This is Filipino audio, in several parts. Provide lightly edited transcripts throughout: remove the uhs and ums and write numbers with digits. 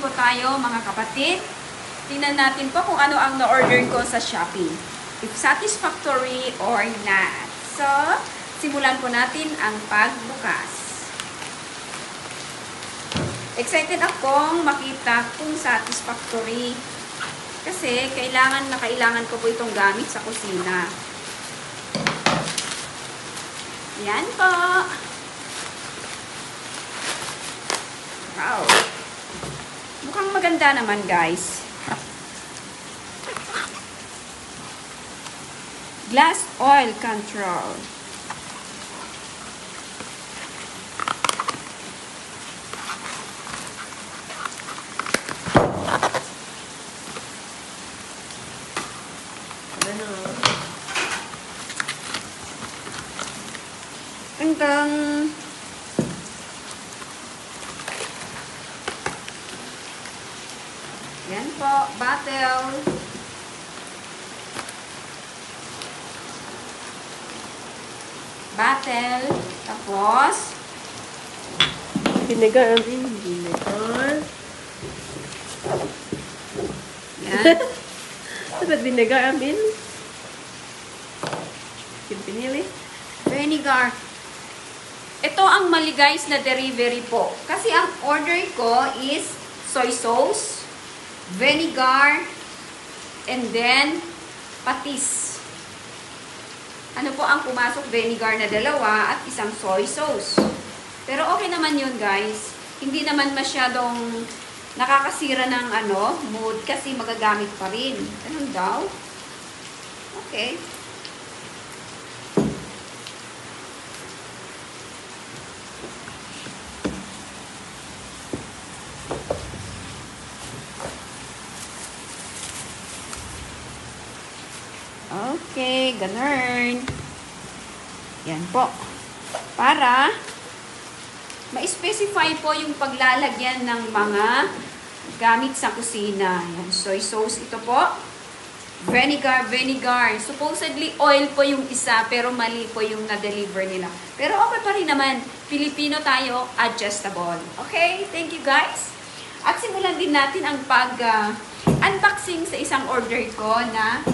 po tayo mga kapatid. Tingnan natin po kung ano ang na-order ko sa Shopee. If satisfactory or not. So, simulan po natin ang pagbukas. Excited akong makita kung satisfactory. Kasi kailangan ko po itong gamit sa kusina. Yan po. Wow. Mukhang maganda naman, guys. Glass oil control. Tentang yan po, bottle. Tapos vinegar, vinegar. Yan. Dapat vinegar, Amin? Yung pinili? Vinegar. Ito ang mali guys na delivery po. Kasi ang order ko is soy sauce, vinegar, and then patis. Ano po ang pumasok? Vinegar na 2 at isang soy sauce. Pero okay naman yun guys. Hindi naman masyadong nakakasira ng mood kasi magagamit pa rin. Ganun daw. Okay. Okay, ganun. Yan po. Para ma-specify po yung paglalagyan ng mga gamit sa kusina. Yan, soy sauce ito po. Vinegar. Supposedly oil po yung isa, pero mali po yung na-deliver nila. Pero okay pa rin naman. Filipino tayo, adjustable. Okay, thank you guys. At simulan din natin ang pag-unboxing sa isang order ko na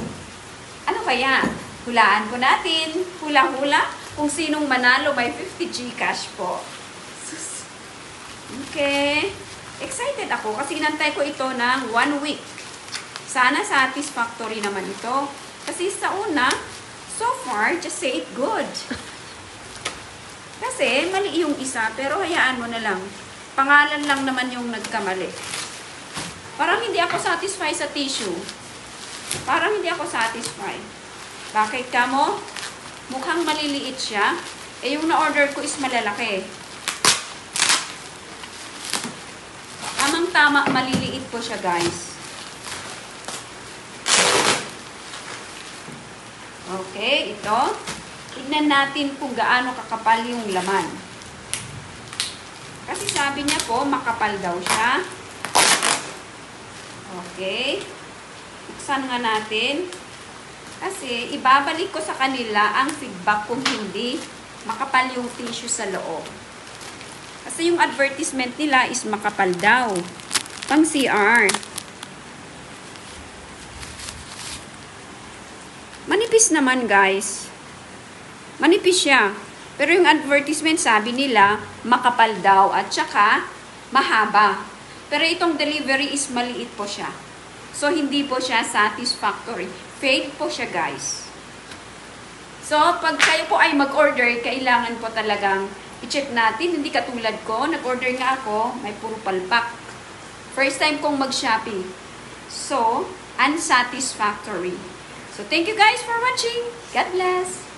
ano kaya? Hulaan po natin. Hula-hula. Kung sinong manalo, may 50 Gcash po. Okay. Excited ako kasi inantay ko ito ng 1 week. Sana satisfactory naman ito. Kasi sa una, so far, just say it good. Kasi mali yung isa, pero hayaan mo na lang. Pangalan lang naman yung nagkamali. Parang hindi ako satisfied sa tissue. Parang hindi ako satisfied. Bakit ka mo? Mukhang maliliit siya. Eh, yung na-order ko is malalaki. Tamang-tama, maliliit po siya, guys. Okay, ito. Tignan natin kung gaano kakapal yung laman. Kasi sabi niya po, makapal daw siya. Okay. Buksan nga natin. Kasi ibabalik ko sa kanila ang feedback kung hindi makapal yung tissue sa loob. Kasi yung advertisement nila is makapal daw. Pang CR. Manipis naman guys. Manipis siya. Pero yung advertisement sabi nila makapal daw at saka mahaba. Pero itong delivery is maliit po siya. So, hindi po siya satisfactory. Fake po siya, guys. So, pag kayo po ay mag-order, kailangan po talagang i-check natin. Hindi katulad ko. Nag-order nga ako, may puro palpak. First time kong mag-Shopee. So, unsatisfactory. So, thank you guys for watching. God bless!